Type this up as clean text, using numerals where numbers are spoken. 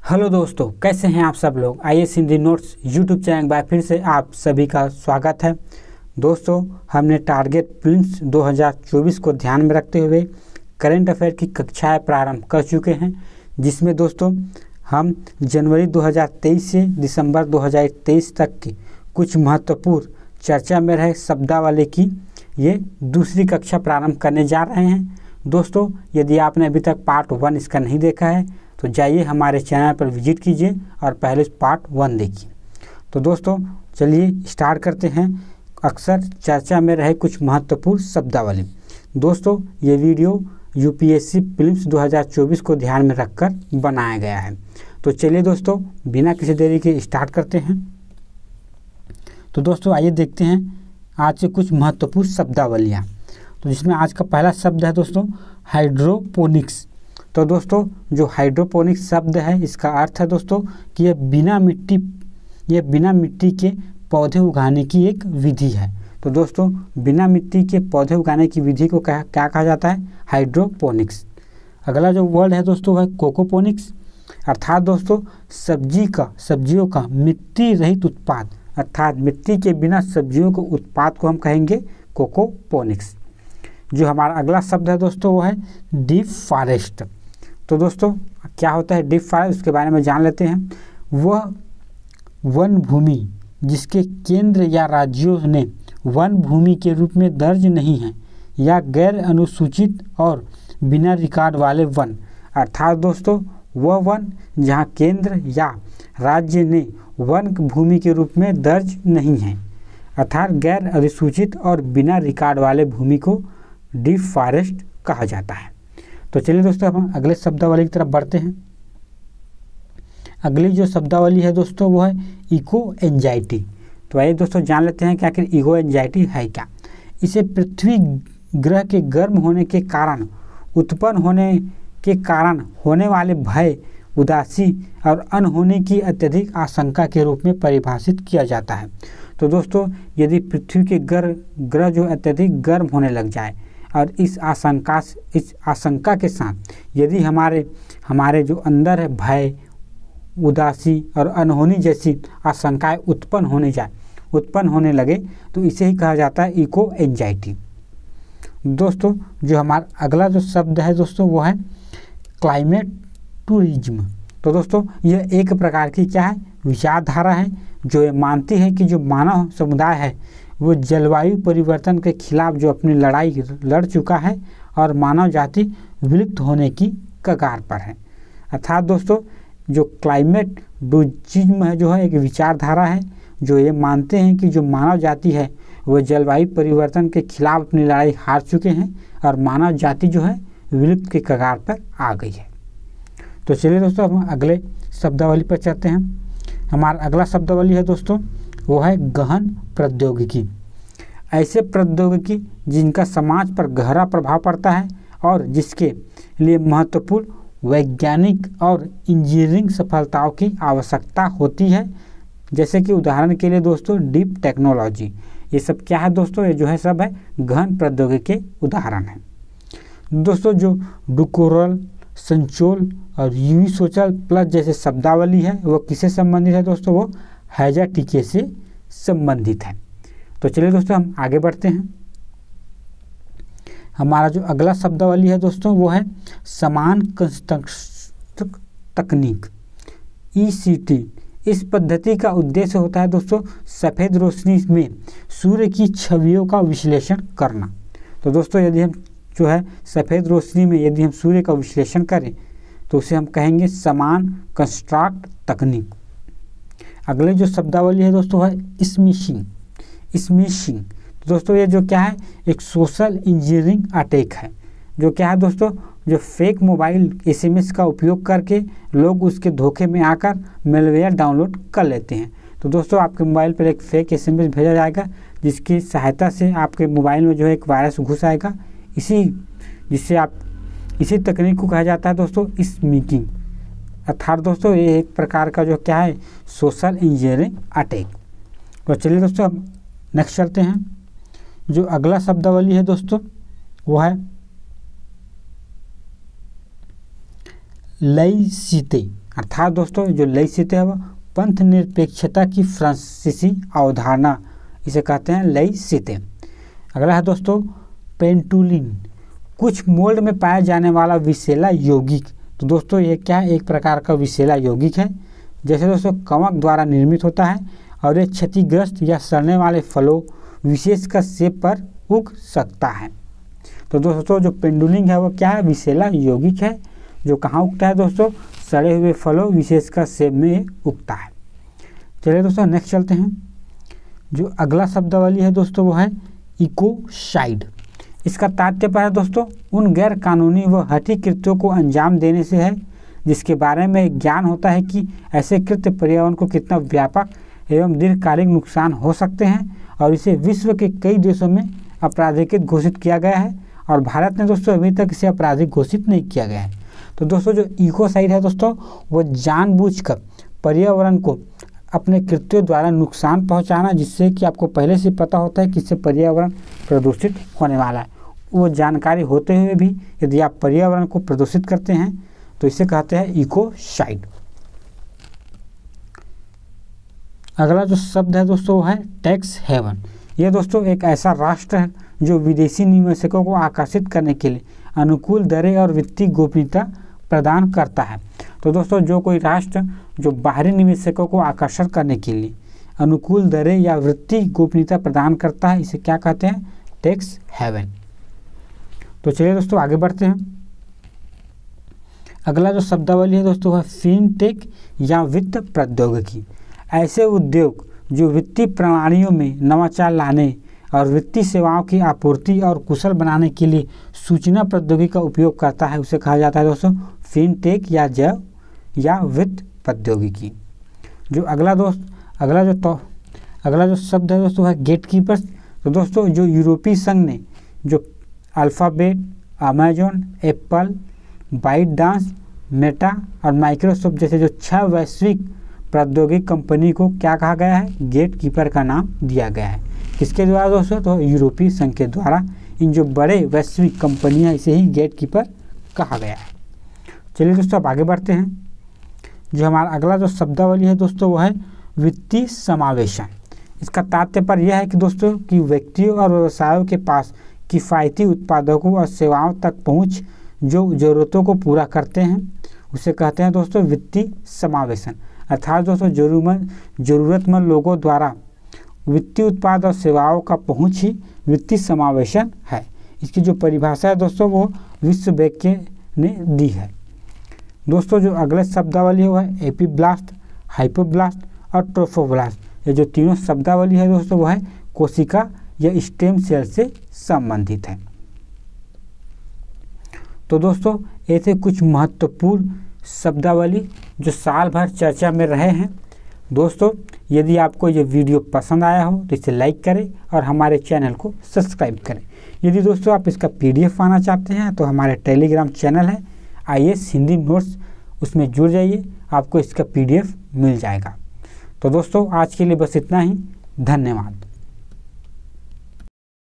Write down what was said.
Hello दोस्तों, कैसे हैं आप सब लोग। IAS Hindi notes YouTube channel bye फिर से आप सभी का स्वागत है। दोस्तों, हमने टारगेट प्रीलिम्स 2024 को ध्यान में रखते हुए करंट अफेयर की कक्षाएं प्रारंभ कर चुके हैं, जिसमें दोस्तों हम जनवरी 2023 से दिसंबर 2023 तक की कुछ महत्वपूर्ण चर्चा में रहे शब्दावली की ये दूसरी कक्षा प्रारंभ करने जा रहे हैं। दोस्तों, यदि आपने अभी तक पार्ट 1 इसका नहीं देखा है तो जाइए हमारे चैनल पर विजिट कीजिए और पहले पार्ट 1 देखिए। तो दोस्तों चलिए स्टार्ट करते हैं अक्सर चर्चा में रहे कुछ महत्वपूर्ण शब्दावली। दोस्तों, ये वीडियो यूपीएससी प्रीलिम्स 2024 को ध्यान में रखकर बनाया गया है। तो चलिए दोस्तों बिना किसी देरी के स्टार्ट करते हैं। तो दोस्तों आइए देखते हैं आज से कुछ महत्वपूर्ण शब्दावलियाँ। तो जिसमें आज का पहला शब्द है दोस्तों हाइड्रोपोनिक्स। तो दोस्तों जो हाइड्रोपोनिक्स शब्द है इसका अर्थ है दोस्तों कि यह बिना मिट्टी के पौधे उगाने की एक विधि है। तो दोस्तों बिना मिट्टी के पौधे उगाने की विधि को क्या कहा जाता है? हाइड्रोपोनिक्स। अगला जो वर्ड है दोस्तों वह कोकोपोनिक्स, अर्थात दोस्तों सब्जियों का मिट्टी रहित उत्पाद, अर्थात मिट्टी के बिना सब्जियों के उत्पाद को हम कहेंगे कोकोपोनिक्स। जो हमारा अगला शब्द है दोस्तों वो है डीप फॉरेस्ट। तो दोस्तों क्या होता है डीप फॉरेस्ट, उसके बारे में जान लेते हैं। वह वन भूमि जिसके केंद्र या राज्यों ने वन भूमि के रूप में दर्ज नहीं है या गैर अनुसूचित और बिना रिकॉर्ड वाले वन, अर्थात दोस्तों वह वन जहां केंद्र या राज्य ने वन भूमि के रूप में दर्ज नहीं है, अर्थात गैर अधिसूचित और बिना रिकॉर्ड वाले भूमि को डीप फॉरेस्ट कहा जाता है। तो चलिए दोस्तों हम अगले शब्दावली की तरफ बढ़ते हैं। अगली जो शब्दावली है दोस्तों वो है इको एंजाइटी। तो आइए दोस्तों जान लेते हैं कि आखिर इको एंजाइटी है क्या। इसे पृथ्वी ग्रह के गर्म होने के कारण होने वाले भय, उदासी और अनहोनी की अत्यधिक आशंका के रूप में परिभाषित किया जाता है। तो दोस्तों यदि पृथ्वी के ग्रह जो अत्यधिक गर्म होने लग जाए और इस आशंका के साथ यदि हमारे जो अंदर है भय, उदासी और अनहोनी जैसी आशंकाएं उत्पन्न होने लगे तो इसे ही कहा जाता है इको एंजाइटी। दोस्तों जो हमारा अगला जो शब्द है दोस्तों वो है क्लाइमेट टूरिज्म। तो दोस्तों यह एक प्रकार की क्या है विचारधारा है जो ये मानती है कि जो मानव समुदाय है वो जलवायु परिवर्तन के खिलाफ जो अपनी लड़ाई लड़ चुका है और मानव जाति विलुप्त होने की कगार पर है। अर्थात दोस्तों जो क्लाइमेट टूरिज्म है जो है एक विचारधारा है जो ये मानते हैं कि जो मानव जाति है वो जलवायु परिवर्तन के खिलाफ अपनी लड़ाई हार चुके हैं और मानव जाति जो है विलुप्त के कगार पर आ गई है। तो चलिए दोस्तों हम अगले शब्दावली पर चलते हैं। हमारा अगला शब्दावली है दोस्तों वो है गहन प्रौद्योगिकी। ऐसे प्रौद्योगिकी जिनका समाज पर गहरा प्रभाव पड़ता है और जिसके लिए महत्वपूर्ण वैज्ञानिक और इंजीनियरिंग सफलताओं की आवश्यकता होती है, जैसे कि उदाहरण के लिए दोस्तों डीप टेक्नोलॉजी। ये सब क्या है दोस्तों? ये जो है सब है गहन प्रौद्योगिकी के उदाहरण है। दोस्तों जो डुकोरल, संचोल और यूवी सोशल प्लस जैसे शब्दावली है वो किससे संबंधित है दोस्तों? वो हैजाटिके से संबंधित है। तो चलिए दोस्तों हम आगे बढ़ते हैं। हमारा जो अगला शब्दावली है दोस्तों वो है समान कंस्ट्रक्ट तकनीक ECT। इस पद्धति का उद्देश्य होता है दोस्तों सफ़ेद रोशनी में सूर्य की छवियों का विश्लेषण करना। तो दोस्तों यदि हम जो है सफ़ेद रोशनी में यदि हम सूर्य का विश्लेषण करें तो उसे हम कहेंगे समान कंस्ट्रक्ट तकनीक। अगले जो शब्दावली है दोस्तों है स्मिशिंग। तो दोस्तों ये जो क्या है एक सोशल इंजीनियरिंग अटैक है जो क्या है दोस्तों जो फेक मोबाइल SMS का उपयोग करके लोग उसके धोखे में आकर मेलवेयर डाउनलोड कर लेते हैं। तो दोस्तों आपके मोबाइल पर एक फेक SMS भेजा जाएगा जिसकी सहायता से आपके मोबाइल में जो है एक वायरस घुस आएगा। इसी तकनीक को कहा जाता है दोस्तों स्मिशिंग, अर्थात दोस्तों ये एक प्रकार का जो क्या है सोशल इंजीनियरिंग अटैक। तो चलिए दोस्तों हम नेक्स्ट चलते हैं। जो अगला शब्दावली है दोस्तों वो है लइसीते, अर्थात दोस्तों जो लइसिते है वह पंथ निरपेक्षता की फ्रांसीसी अवधारणा, इसे कहते हैं लइसिते। अगला है दोस्तों पेंटुलिन, कुछ मोल्ड में पाया जाने वाला विषैला यौगिक। तो दोस्तों ये क्या है, एक प्रकार का विषैला यौगिक है, जैसे दोस्तों कवक द्वारा निर्मित होता है और ये क्षतिग्रस्त या सड़ने वाले फलों विशेषकर सेब पर उग सकता है। तो दोस्तों जो पेंडुलिन है वो क्या है, विषैला यौगिक है जो कहाँ उगता है दोस्तों, सड़े हुए फलों विशेषकर सेब में उगता है। चलिए दोस्तों नेक्स्ट चलते हैं। जो अगला शब्दावली है दोस्तों वो है इकोसाइड। इसका तात्पर्य है दोस्तों उन गैर कानूनी व हठी कृत्यों को अंजाम देने से है जिसके बारे में ज्ञान होता है कि ऐसे कृत्य पर्यावरण को कितना व्यापक एवं दीर्घकालिक नुकसान हो सकते हैं, और इसे विश्व के कई देशों में आपराधिक घोषित किया गया है और भारत ने दोस्तों अभी तक इसे आपराधिक घोषित नहीं किया गया है। तो दोस्तों जो इकोसाइड है दोस्तों वो जानबूझकर पर्यावरण को अपने कृत्यों द्वारा नुकसान पहुंचाना, जिससे कि आपको पहले से पता होता है कि इससे पर्यावरण प्रदूषित होने वाला है, वो जानकारी होते हुए भी यदि आप पर्यावरण को प्रदूषित करते हैं तो इसे कहते हैं इकोसाइड। अगला जो शब्द है दोस्तों वो है टैक्स हेवन। ये दोस्तों एक ऐसा राष्ट्र है जो विदेशी निवेशकों को आकर्षित करने के लिए अनुकूल दरें और वित्तीय गोपनीयता प्रदान करता है। तो दोस्तों जो कोई राष्ट्र जो बाहरी निवेशकों को आकर्षण करने के लिए अनुकूल दरें या वित्तीय गोपनीयता प्रदान करता है, इसे क्या कहते हैं, टैक्स हेवन। तो चलिए दोस्तों आगे बढ़ते हैं। अगला जो शब्दावली है दोस्तों है फिनटेक या वित्त प्रौद्योगिकी। ऐसे उद्योग जो वित्तीय प्रणालियों में नवाचार लाने और वित्तीय सेवाओं की आपूर्ति और कुशल बनाने के लिए सूचना प्रौद्योगिकी का उपयोग करता है, उसे कहा जाता है दोस्तों फिनटेक या वित्त प्रौद्योगिकी। जो अगला जो शब्द है दोस्तों है गेटकीपर्स। तो दोस्तों जो यूरोपीय संघ ने जो alphabet, Amazon, Apple, ByteDance, Meta और माइक्रोसॉफ्ट जैसे जो 6 वैश्विक प्रौद्योगिकी कंपनी को क्या कहा गया है, गेटकीपर का नाम दिया गया है। किसके द्वारा दोस्तों, तो यूरोपीय संघ के द्वारा इन जो बड़े वैश्विक कंपनियां इसे ही गेटकीपर कहा गया है। चलिए दोस्तों अब आगे बढ़ते हैं। जो हमारा अगला जो शब्दावली है दोस्तों वो है वित्तीय समावेशन। इसका तात्पर्य यह है कि दोस्तों कि व्यक्तियों और व्यवसायों के पास किफ़ायती उत्पादकों और सेवाओं तक पहुंच जो ज़रूरतों को पूरा करते हैं, उसे कहते हैं दोस्तों वित्तीय समावेशन। अर्थात दोस्तों ज़रूरतमंद लोगों द्वारा वित्तीय उत्पाद और सेवाओं का पहुंच ही वित्तीय समावेशन है। इसकी जो परिभाषा है दोस्तों वो विश्व बैंक ने दी है। दोस्तों जो अगले शब्दावली है वो है एपिब्लास्ट, हाइपोब्लास्ट और ट्रोफोब्लास्ट। ये जो तीनों शब्दावली है दोस्तों वो है कोशिका या स्टेम सेल से संबंधित है। तो दोस्तों ऐसे कुछ महत्वपूर्ण शब्दावली जो साल भर चर्चा में रहे हैं। दोस्तों यदि आपको ये वीडियो पसंद आया हो तो इसे लाइक करें और हमारे चैनल को सब्सक्राइब करें। यदि दोस्तों आप इसका PDF पाना चाहते हैं तो हमारे टेलीग्राम चैनल है IAS हिंदी नोट्स, उसमें जुड़ जाइए, आपको इसका PDF मिल जाएगा। तो दोस्तों आज के लिए बस इतना ही, धन्यवाद।